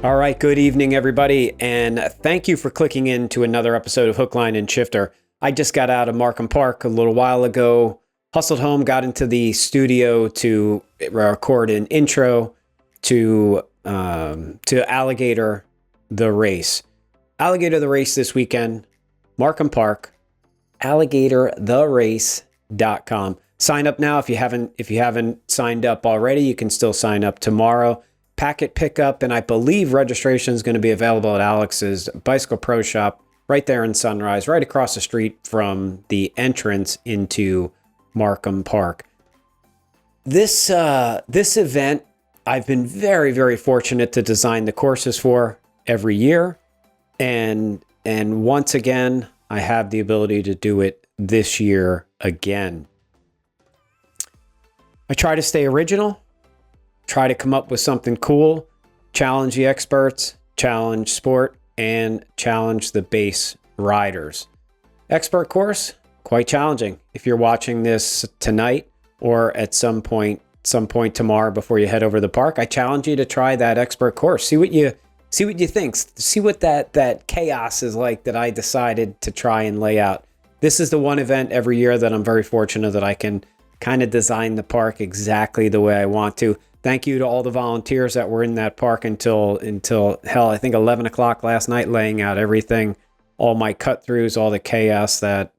All right, good evening, everybody, and thank you for clicking in to another episode of Hook, Line, and Shifter. I just got out of Markham Park a little while ago, hustled home, got into the studio to record an intro to Alligator The Race. Alligator The Race this weekend, Markham Park, alligatortherace.com. Sign up now if you haven't signed up already. You can still sign up tomorrow. Packet pickup, and I believe registration is going to be available at Alex's Bicycle Pro Shop right there in Sunrise, right across the street from the entrance into Markham Park. This event, I've been very, very fortunate to design the courses for every year, and once again, I have the ability to do it this year again. I try to stay original. Try to come up with something cool, challenge the experts, challenge sport, and challenge the base riders. Expert course, quite challenging. If you're watching this tonight or at some point tomorrow before you head over to the park, I challenge you to try that expert course. See what you think. See what that chaos is like that I decided to try and lay out. This is the one event every year that I'm very fortunate that I can kind of design the park exactly the way I want to. Thank you to all the volunteers that were in that park until hell, I think 11 o'clock last night, laying out everything, all my cut throughs, all the chaos that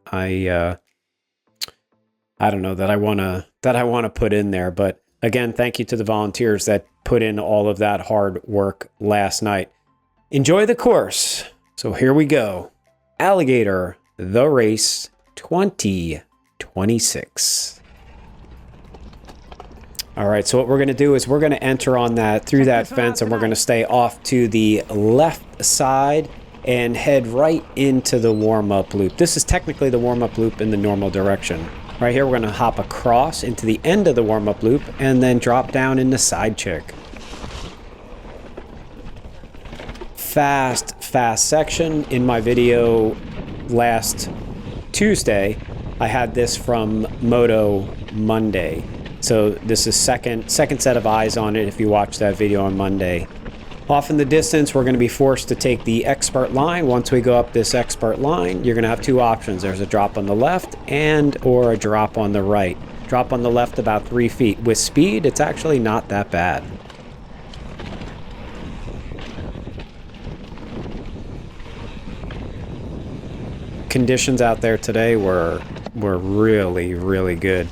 I don't know that I want to put in there. But again, thank you to the volunteers that put in all of that hard work last night. Enjoy the course. So here we go. Alligator The Race 2026. All right, so what we're going to do is we're going to enter on through that fence, and we're going to stay off to the left side and head right into the warm-up loop. This is technically the warm-up loop in the normal direction. Right here, we're going to hop across into the end of the warm-up loop and then drop down into side chick. Fast section. In my video last Tuesday, I had this from Moto Monday. So this is second set of eyes on it if you watch that video on Monday. Off in the distance, we're going to be forced to take the expert line. Once we go up this expert line, you're going to have two options. There's a drop on the left or a drop on the right. Drop on the left about 3 feet. With speed, it's actually not that bad. Conditions out there today were really, really good.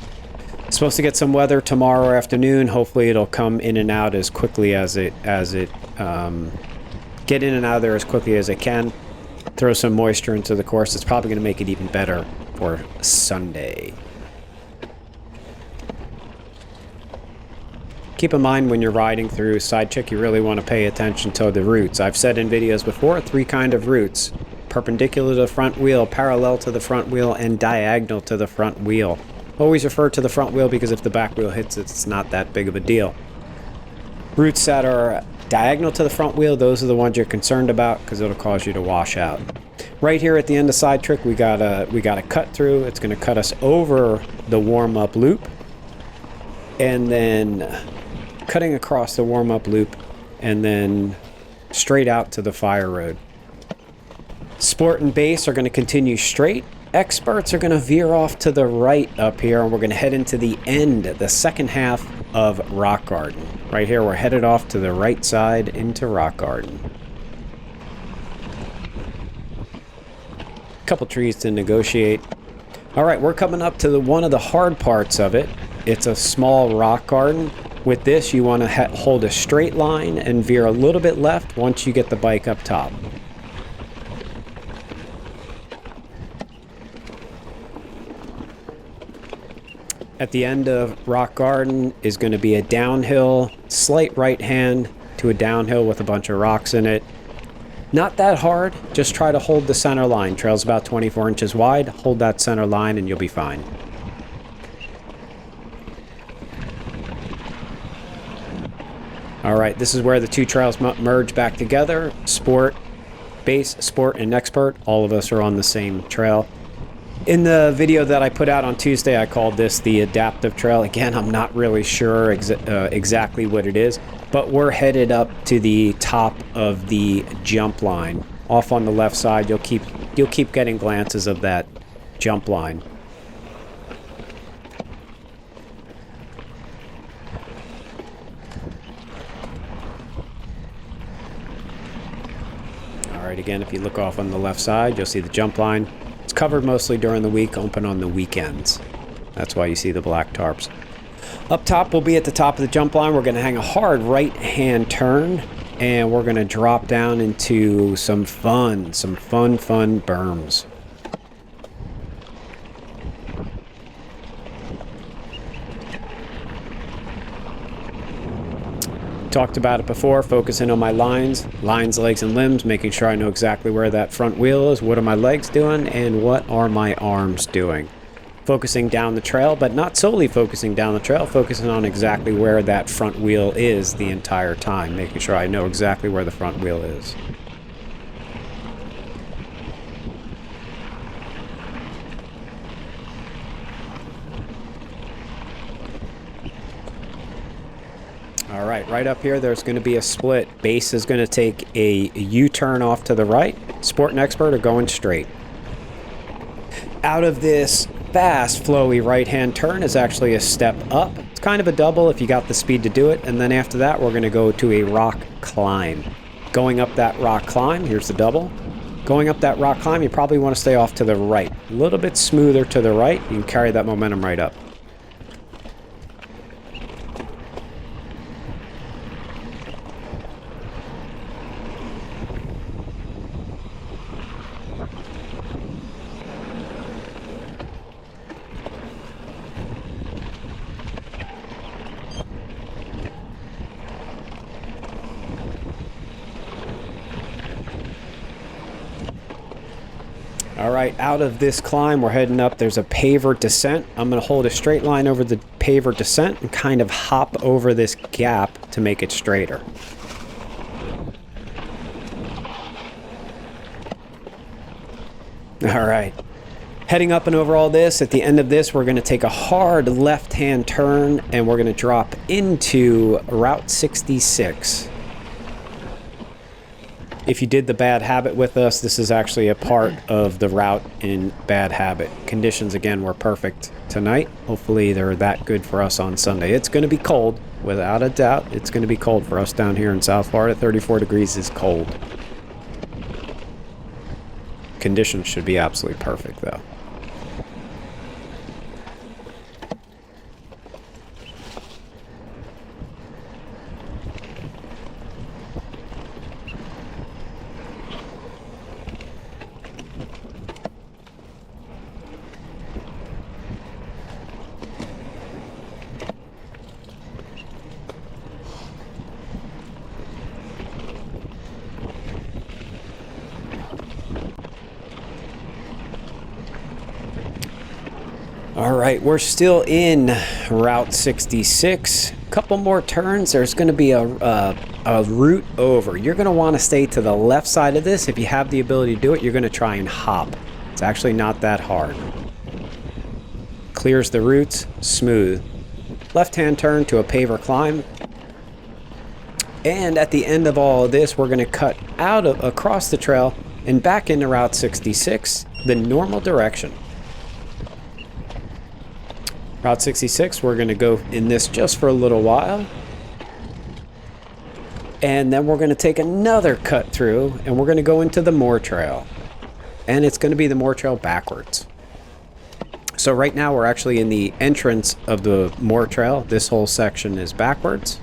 Supposed to get some weather tomorrow afternoon. Hopefully it'll come in and out as quickly as it get in and out of there as quickly as it can. Throw some moisture into the course. It's probably going to make it even better for Sunday. Keep in mind when you're riding through side chick, you really want to pay attention to the routes. I've said in videos before, 3 kind of routes: perpendicular to the front wheel, parallel to the front wheel, and diagonal to the front wheel. Always refer to the front wheel because if the back wheel hits it, it's not that big of a deal. Routes that are diagonal to the front wheel, those are the ones you're concerned about because it'll cause you to wash out. Right here at the end of side trick, we got a cut through. It's going to cut us over the warm-up loop, and then cutting across the warm-up loop, and then straight out to the fire road. Sport and base are going to continue straight. Experts are going to veer off to the right up here, and we're going to head into the second half of Rock Garden. Right here, we're headed off to the right side into Rock Garden. Couple trees to negotiate. All right, we're coming up to one of the hard parts of it. It's a small rock garden. With this, you want to hold a straight line and veer a little bit left once you get the bike up top. At the end of Rock Garden is going to be a downhill, slight right hand to a downhill with a bunch of rocks in it. Not that hard, just try to hold the center line. Trail's about 24 inches wide, hold that center line and you'll be fine. All right, this is where the two trails merge back together. Sport, base, sport, and expert, all of us are on the same trail. In the video that I put out on Tuesday, I called this the adaptive trail. Again, I'm not really sure exactly what it is, but we're headed up to the top of the jump line. Off on the left side, you'll keep getting glances of that jump line. All right, again, if you look off on the left side, you'll see the jump line. It's covered mostly during the week, open on the weekends. That's why you see the black tarps. Up top, we'll be at the top of the jump line. We're going to hang a hard right-hand turn, and we're going to drop down into some fun berms. Talked about it before, focusing on my lines, legs, and limbs, making sure I know exactly where that front wheel is, what are my legs doing, and what are my arms doing. Focusing down the trail, but not solely focusing down the trail, focusing on exactly where that front wheel is the entire time, making sure I know exactly where the front wheel is. All right, right up here, there's going to be a split. Base is going to take a U-turn off to the right. Sport and Expert are going straight. Out of this fast, flowy right-hand turn is actually a step up. It's kind of a double if you got the speed to do it. And then after that, we're going to go to a rock climb. Going up that rock climb, here's the double. Going up that rock climb, you probably want to stay off to the right. A little bit smoother to the right. You can carry that momentum right up. All right, out of this climb, we're heading up. There's a paver descent. I'm going to hold a straight line over the paver descent and kind of hop over this gap to make it straighter. All right, heading up and over all this. At the end of this, we're going to take a hard left-hand turn and we're going to drop into Route 66. If you did the Bad Habit with us, this is actually a part of the route in Bad Habit. Conditions, again, were perfect tonight. Hopefully they're that good for us on Sunday. It's going to be cold, without a doubt. It's going to be cold for us down here in South Florida. 34 degrees is cold. Conditions should be absolutely perfect, though. All right, we're still in Route 66. A couple more turns. There's going to be a route over. You're going to want to stay to the left side of this. If you have the ability to do it, you're going to try and hop. It's actually not that hard. Clears the roots, smooth. Left-hand turn to a paver climb. And at the end of all of this, we're going to cut out of across the trail and back into Route 66, the normal direction. Route 66, we're going to go in this just for a little while. And then we're going to take another cut through, and we're going to go into the Moore Trail. And it's going to be the Moore Trail backwards. So right now we're actually in the entrance of the Moore Trail. This whole section is backwards.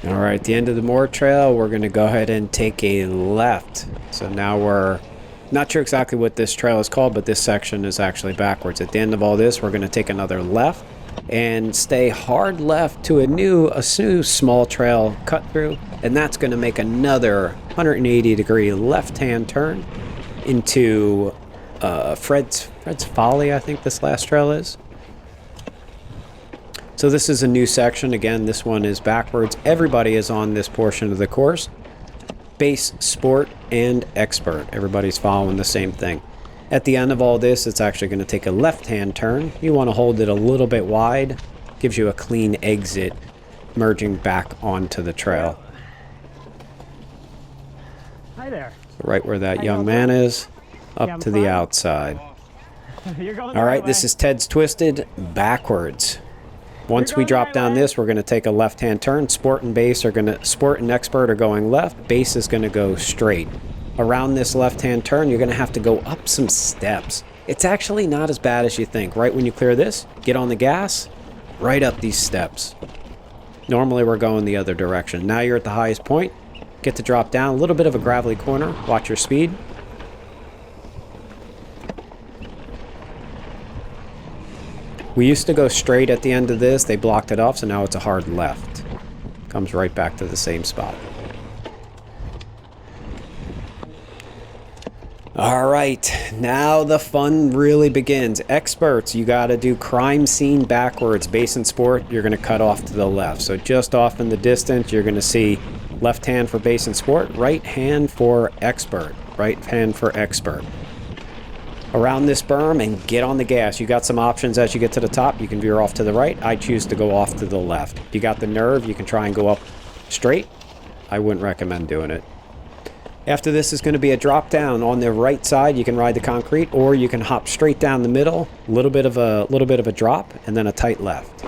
All right, at the end of the Moor Trail, we're going to go ahead and take a left. So now we're not sure exactly what this trail is called, but this section is actually backwards. At the end of all this, we're going to take another left and stay hard left to a new small trail cut through, and that's going to make another 180-degree left-hand turn into Fred's Folly, I think this last trail is. So this is a new section. Again, this one is backwards. Everybody is on this portion of the course. Base, sport, and expert. Everybody's following the same thing. At the end of all this, it's actually going to take a left-hand turn. You want to hold it a little bit wide. Gives you a clean exit, merging back onto the trail. Hi there. So right where that young man is, up to the outside. All right, this is Ted's Twisted backwards. Once we drop down this, we're going to take a left-hand turn. Sport and expert are going left. Base is going to go straight. Around this left-hand turn, you're going to have to go up some steps. It's actually not as bad as you think. Right when you clear this, get on the gas, right up these steps. Normally, we're going the other direction. Now you're at the highest point. Get to drop down. A little bit of a gravelly corner. Watch your speed. We used to go straight at the end of this. They blocked it off, so now it's a hard left. Comes right back to the same spot. All right, now the fun really begins. Experts, you got to do crime scene backwards. Base and sport, you're going to cut off to the left. So just off in the distance, you're going to see left hand for base and sport, right hand for expert. Right hand for expert. Around this berm and get on the gas. You got some options as you get to the top. You can veer off to the right. I choose to go off to the left. If you got the nerve, you can try and go up straight. I wouldn't recommend doing it. After this is going to be a drop down on the right side. You can ride the concrete, or you can hop straight down the middle. A little bit of a drop, and then a tight left.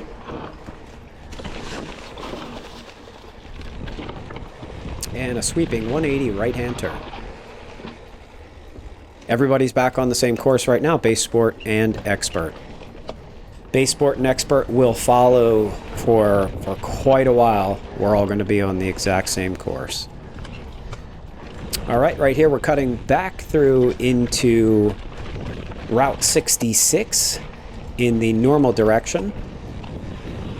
And a sweeping 180 right-hand turn. Everybody's back on the same course right now, base, sport, and expert. Base, sport, and expert will follow for quite a while. We're all going to be on the exact same course. All right here we're cutting back through into Route 66 in the normal direction.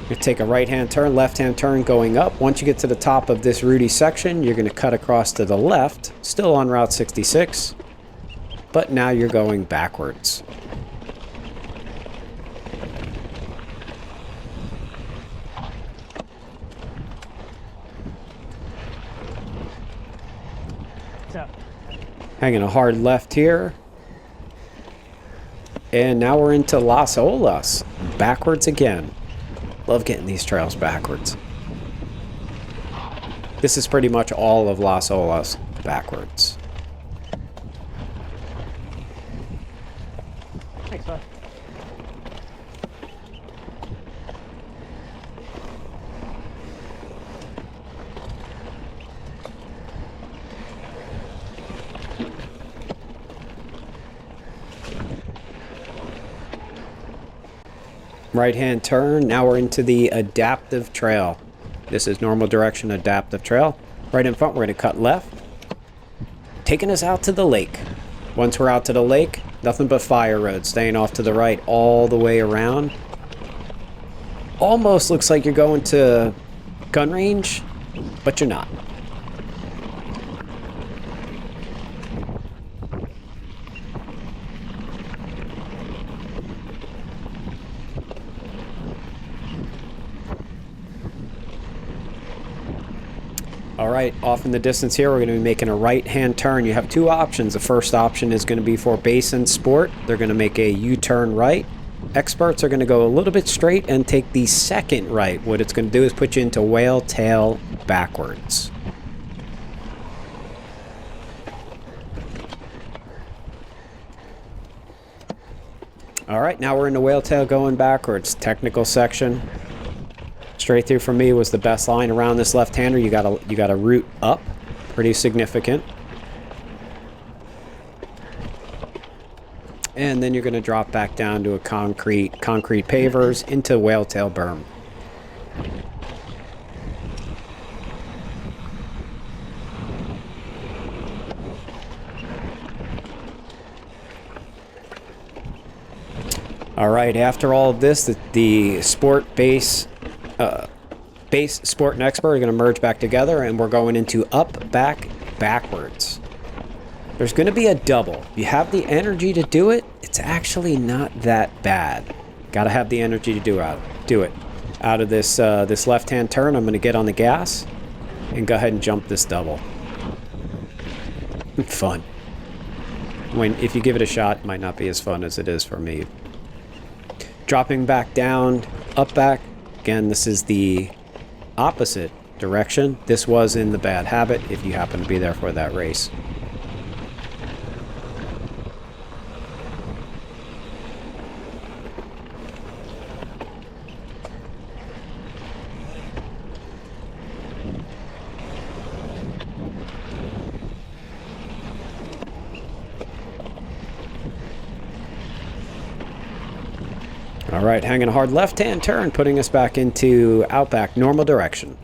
You take a right-hand turn, left-hand turn going up. Once you get to the top of this rooty section, you're going to cut across to the left, still on Route 66. But now you're going backwards. Hanging a hard left here. And now we're into Las Olas. Backwards again. Love getting these trails backwards. This is pretty much all of Las Olas backwards. Thanks, bud. Right-hand turn. Now we're into the adaptive trail. This is normal direction adaptive trail. Right in front, we're going to cut left, taking us out to the lake. Once we're out to the lake, nothing but fire road, staying off to the right all the way around. Almost looks like you're going to gun range, but you're not. All right, off in the distance here, we're going to be making a right-hand turn. You have two options. The first option is going to be for base and sport. They're going to make a U-turn right. Experts are going to go a little bit straight and take the second right. What it's going to do is put you into whale tail backwards. All right, now we're in the whale tail going backwards. Technical section. Straight through for me was the best line around this left-hander. You got a root up, pretty significant. And then you're going to drop back down to a concrete pavers into whale tail berm. All right, after all of this, the sport base sport and expert are going to merge back together, and we're going into up, back, backwards. There's going to be a double. If you have the energy to do it, it's actually not that bad. Got to have the energy to do it. Out of this this left-hand turn, I'm going to get on the gas and go ahead and jump this double. Fun. If you give it a shot, it might not be as fun as it is for me. Dropping back down, up, back. Again, this is the opposite direction. This was in the bad habit if you happen to be there for that race. All right, hanging a hard left-hand turn, putting us back into Outback, normal direction.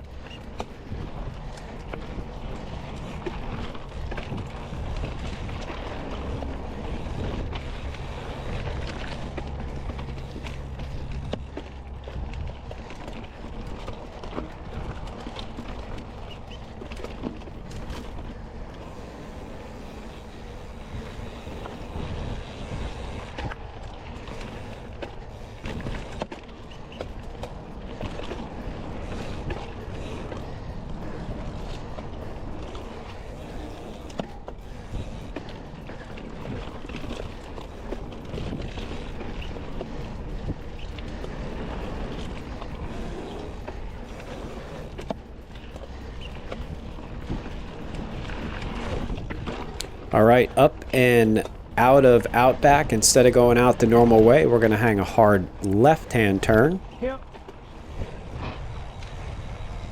All right, up and out of Outback. Instead of going out the normal way, we're going to hang a hard left-hand turn. Yep.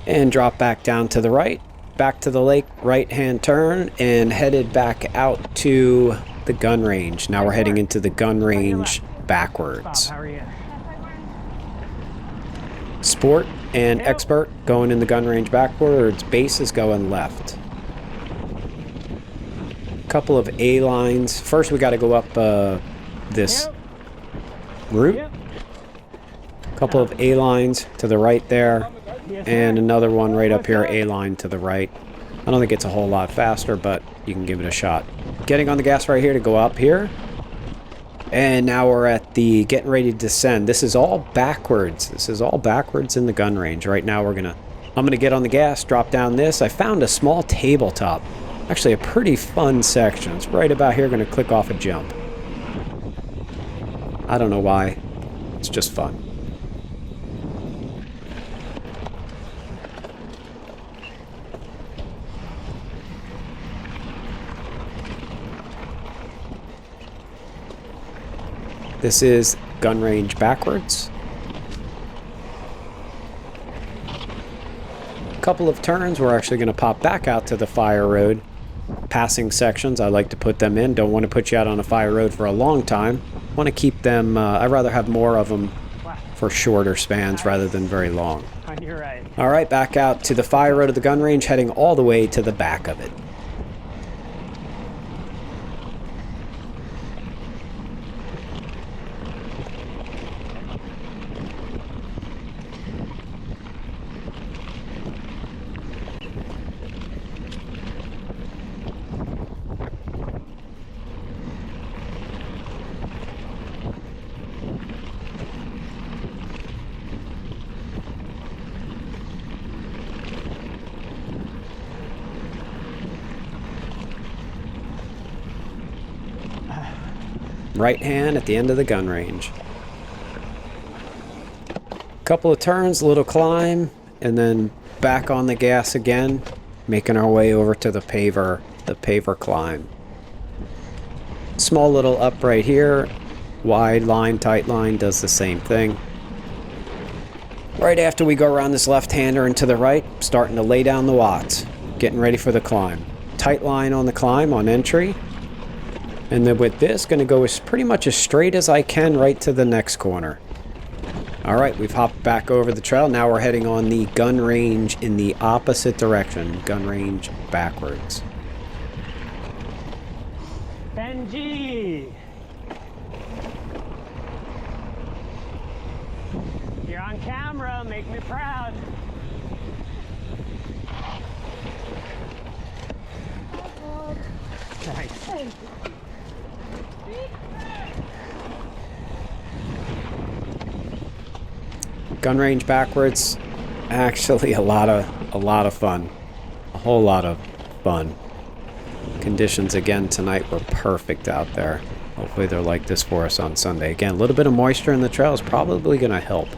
And drop back down to the right. Back to the lake, right-hand turn, and headed back out to the gun range. Now we're heading into the gun range backwards. Bob, how are you? Sport and expert going in the gun range backwards. Base is going left. Couple of A lines. First, we got to go up this route. Couple of A lines to the right there, and another one right up here, A line to the right. I don't think it's a whole lot faster, but you can give it a shot. Getting on the gas right here to go up here, and now we're at the getting ready to descend. This is all backwards. This is all backwards in the gun range. Right now, I'm gonna get on the gas, drop down this. I found a small tabletop. Actually, a pretty fun section. It's right about here. Going to click off a jump. I don't know why. It's just fun. This is gun range backwards. Couple of turns. We're actually going to pop back out to the fire road. Passing sections, I like to put them in. Don't want to put you out on a fire road for a long time. Want to keep them, I'd rather have more of them for shorter spans rather than very long. You're right. All right, back out to the fire road of the gun range, heading all the way to the back of it. Right hand at the end of the gun range. Couple of turns, a little climb, and then back on the gas again, making our way over to the paver climb. Small little up right here, wide line, tight line, does the same thing. Right after we go around this left-hander and to the right, starting to lay down the watts, getting ready for the climb. Tight line on the climb on entry. And then with this, going to go as pretty much as straight as I can right to the next corner. All right, we've hopped back over the trail. Now we're heading on the gun range in the opposite direction. Gun range backwards. Benji! camera, make me proud. Nice. Gun range backwards, actually a lot of fun. A whole lot of fun. Conditions again tonight were perfect out there. Hopefully they're like this for us on Sunday. Again, a little bit of moisture in the trail is probably going to help.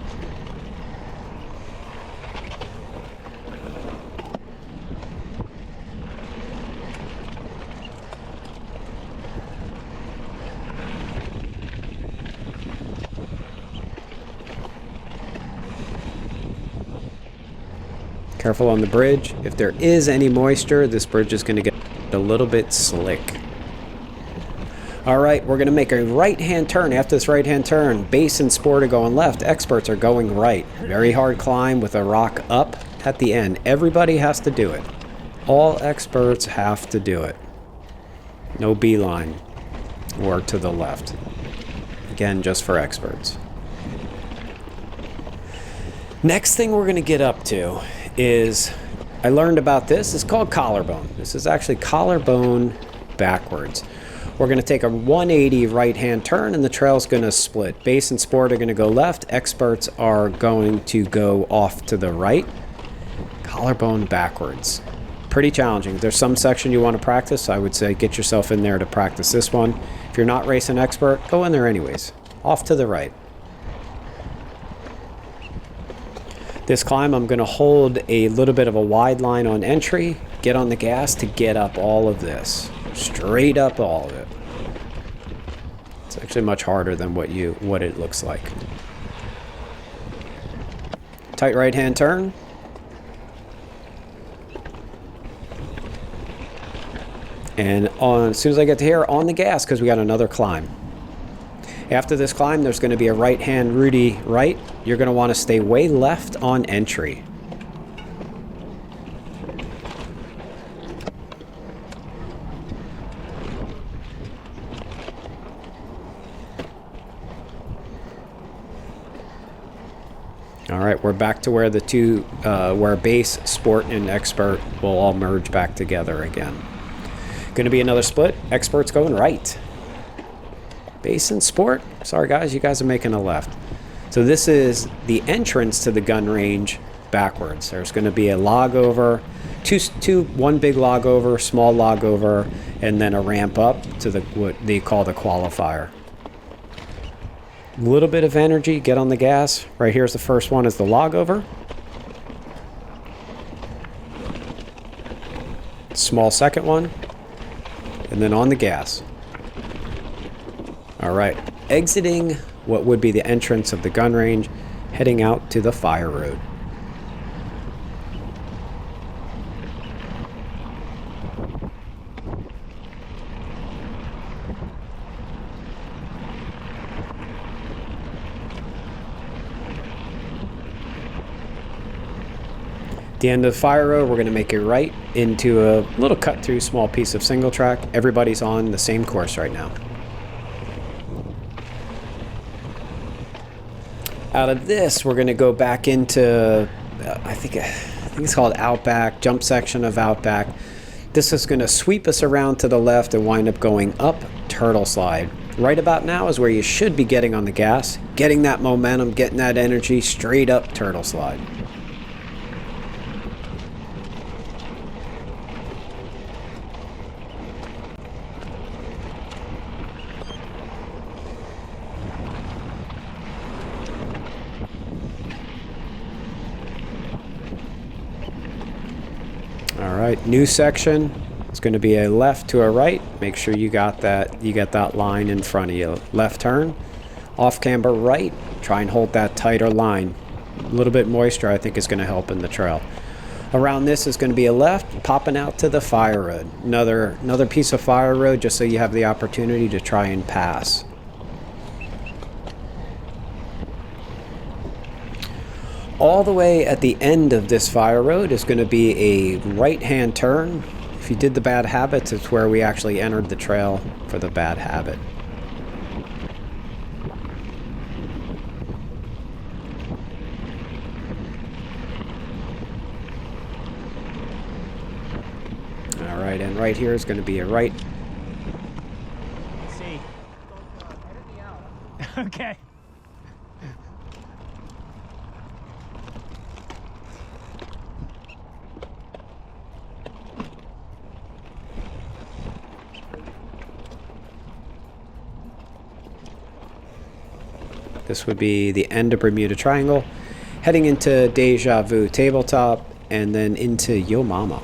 Careful on the bridge. If there is any moisture, this bridge is going to get a little bit slick. All right, we're going to make a right-hand turn. After this right-hand turn, base and sport are going left. Experts are going right. Very hard climb with a rock up at the end. Everybody has to do it. All experts have to do it. No beeline or to the left. Again, just for experts. Next thing we're going to get up to is, I learned about this, it's called Collarbone. This is actually Collarbone backwards. We're going to take a 180 right-hand turn and the trail's going to split. Base and sport are going to go left. Experts are going to go off to the right. Collarbone backwards. Pretty challenging. If there's some section you want to practice, I would say get yourself in there to practice this one. If you're not racing expert, go in there anyways. Off to the right. This climb, I'm going to hold a little bit of a wide line on entry, get on the gas to get up all of this. Straight up all of it. It's actually much harder than what it looks like. Tight right-hand turn. And as soon as I get to here, on the gas, because we got another climb. After this climb, there's going to be a right-hand Rudy right. You're going to want to stay way left on entry. All right, we're back to where the two, where base, sport, and expert will all merge back together again. Going to be another split. Expert's going right. Base and sport. Sorry guys, you guys are making a left. So this is the entrance to the gun range backwards. There's going to be a log over, one big log over, small log over, and then a ramp up to what they call the qualifier. A little bit of energy, get on the gas. Right here's the first one is the log over. Small second one, and then on the gas. All right, exiting what would be the entrance of the gun range, heading out to the fire road. At the end of the fire road, we're going to make a right into a little cut through small piece of single track. Everybody's on the same course right now. Out of this, we're going to go back into, I think it's called Outback, jump section of Outback. This is going to sweep us around to the left and wind up going up Turtle Slide. Right about now is where you should be getting on the gas, getting that momentum, getting that energy straight up Turtle Slide. All right, new section. It's going to be a left to a right. Make sure you got that line in front of you. Left turn, off camber right. Try and hold that tighter line. A little bit moisture, I think, is going to help in the trail. Around this is going to be a left, popping out to the fire road. Another piece of fire road, just so you have the opportunity to try and pass. All the way at the end of this fire road is going to be a right-hand turn. If you did the bad habits, it's where we actually entered the trail for the bad habit. right in. Right here is going to be a right. Let's see. Okay. This would be the end of Bermuda Triangle, heading into Deja Vu Tabletop, and then into Yo Mama.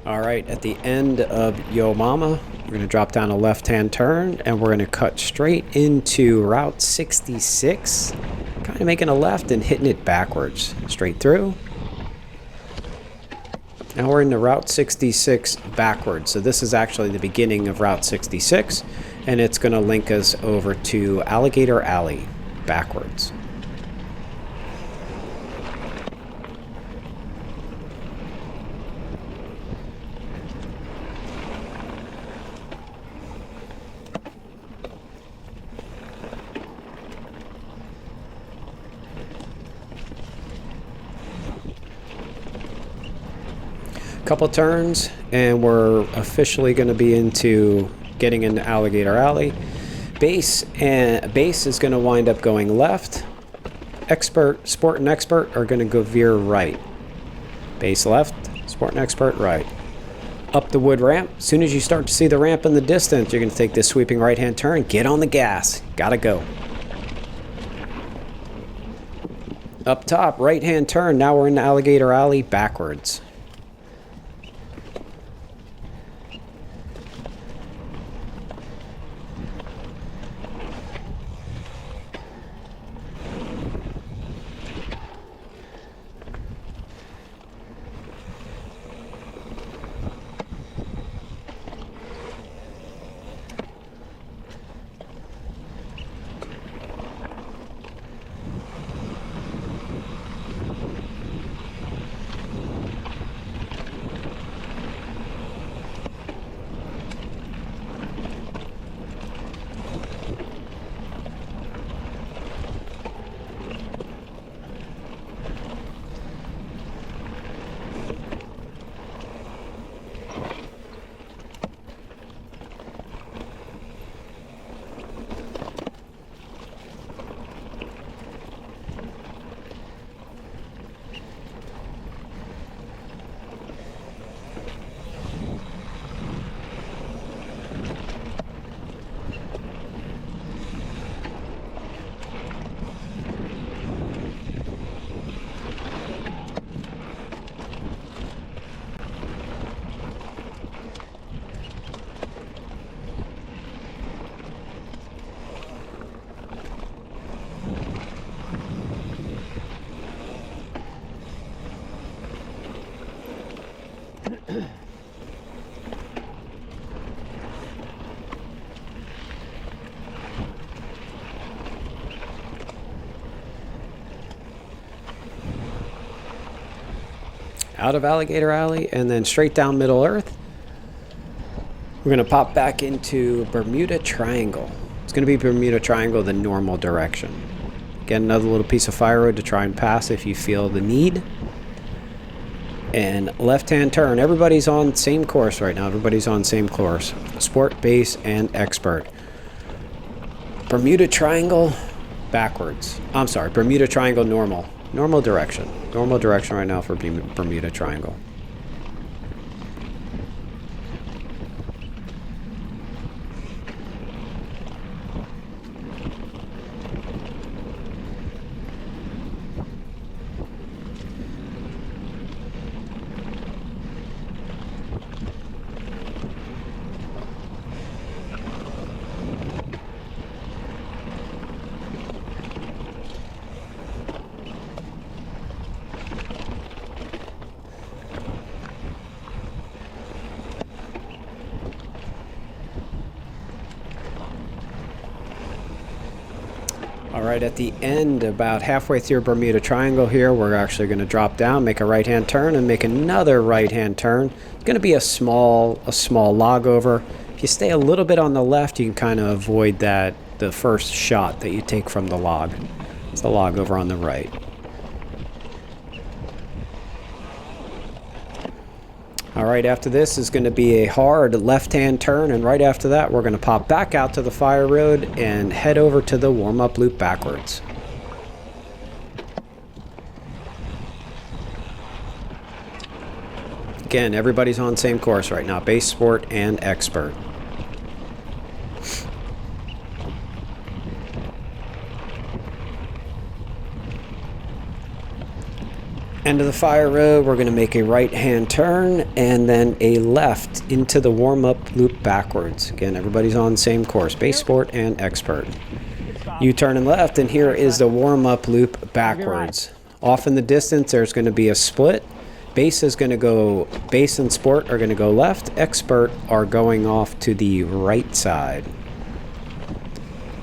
All right, at the end of Yo Mama, we're going to drop down a left-hand turn, and we're going to cut straight into Route 66, kind of making a left and hitting it backwards, straight through. Now we're into Route 66 backwards, so this is actually the beginning of Route 66, and it's going to link us over to Alligator Alley backwards. Couple turns and we're officially going to be into getting into Alligator Alley. Base is going to wind up going left. Sport and Expert are going to go veer right. Base left, Sport and Expert right. Up the wood ramp. As soon as you start to see the ramp in the distance, you're going to take this sweeping right-hand turn. Get on the gas. Gotta go. Up top, right-hand turn. Now we're in Alligator Alley backwards. Out of Alligator Alley and then straight down Middle Earth. We're going to pop back into Bermuda Triangle. It's going to be Bermuda Triangle the normal direction. Get another little piece of fire road to try and pass if you feel the need. And left-hand turn. Everybody's on same course right now. Everybody's on same course. Sport, Base, and Expert. Bermuda Triangle backwards. I'm sorry, Bermuda Triangle normal. Normal direction. Normal direction right now for Bermuda Triangle. All right, at the end, about halfway through Bermuda Triangle here, we're actually going to drop down, make a right-hand turn, and make another right-hand turn. It's going to be a small log over. If you stay a little bit on the left, you can kind of avoid the first shot that you take from the log. It's the log over on the right. All right, after this is going to be a hard left-hand turn, and right after that, we're going to pop back out to the fire road and head over to the warm-up loop backwards. Again, everybody's on the same course right now, base, sport, and expert. End of the fire road, we're going to make a right-hand turn and then a left into the warm-up loop backwards. Again, everybody's on the same course, base, sport, and expert. U-turn and left, and here is the warm-up loop backwards. Off in the distance, there's going to be a split. Base is going to go, base and sport are going to go left. Expert are going off to the right side.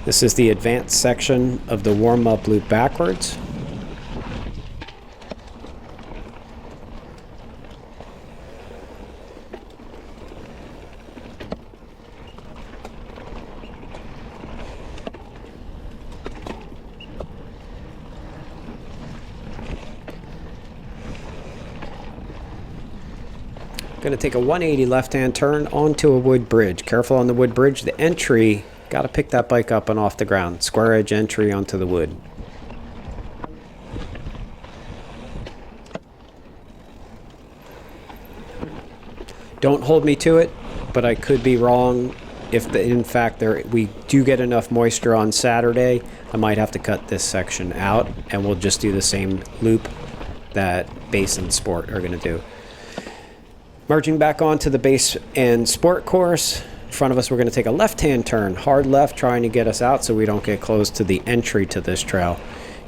This is the advanced section of the warm-up loop backwards. Going to take a 180 left-hand turn onto a wood bridge. Careful on the wood bridge. The entry, got to pick that bike up and off the ground. Square edge entry onto the wood. Don't hold me to it, but I could be wrong. If in fact we do get enough moisture on Saturday, I might have to cut this section out, and we'll just do the same loop that base and sport are going to do. Merging back onto the base and sport course, in front of us we're going to take a left-hand turn, hard left, trying to get us out so we don't get close to the entry to this trail.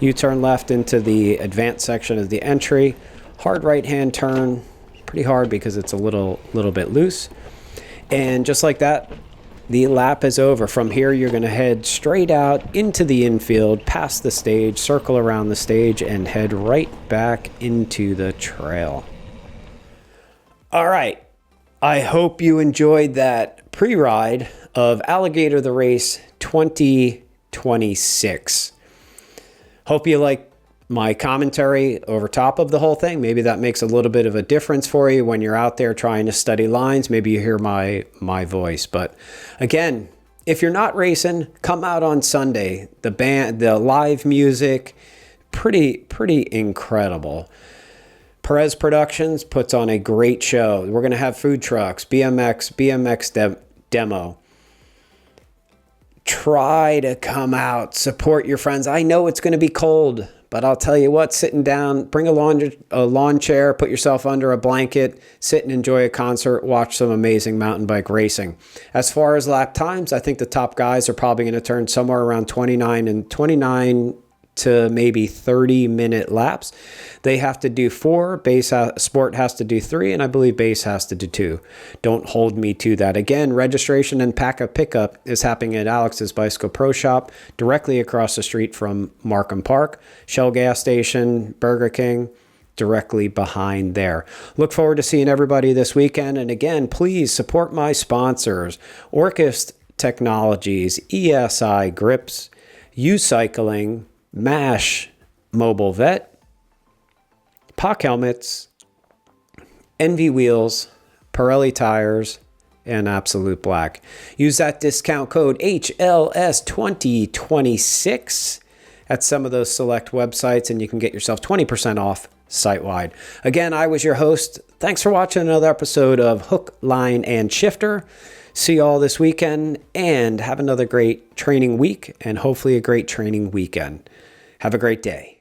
U-turn left into the advanced section of the entry, hard right-hand turn, pretty hard because it's a little bit loose. And just like that, the lap is over. From here, you're going to head straight out into the infield, past the stage, circle around the stage, and head right back into the trail. All right, I hope you enjoyed that pre-ride of Alligator The Race 2026. Hope you like my commentary over top of the whole thing. Maybe that makes a little bit of a difference for you when you're out there trying to study lines. Maybe you hear my voice. But again, if you're not racing, come out on Sunday. The band, the live music, pretty incredible. Perez Productions puts on a great show. We're going to have food trucks, BMX demo. Try to come out, support your friends. I know it's going to be cold, but I'll tell you what, sitting down, bring a lawn chair, put yourself under a blanket, sit and enjoy a concert, watch some amazing mountain bike racing. As far as lap times, I think the top guys are probably going to turn somewhere around 29 to maybe 30-minute laps. They have to do 4, sport has to do 3, and I believe base has to do 2. Don't hold me to that. Again, registration and pickup is happening at Alex's Bicycle Pro Shop, directly across the street from Markham Park, Shell gas station, Burger King, directly behind there. Look forward to seeing everybody this weekend. And again, please support my sponsors, Orcus Technologies, ESI Grips, U-Cycling, MASH Mobile Vet, POC Helmets, Envy Wheels, Pirelli Tires, and Absolute Black. Use that discount code HLS2026 at some of those select websites, and you can get yourself 20% off site-wide. Again, I was your host. Thanks for watching another episode of Hook, Line, and Shifter. See you all this weekend, and have another great training week, and hopefully a great training weekend. Have a great day.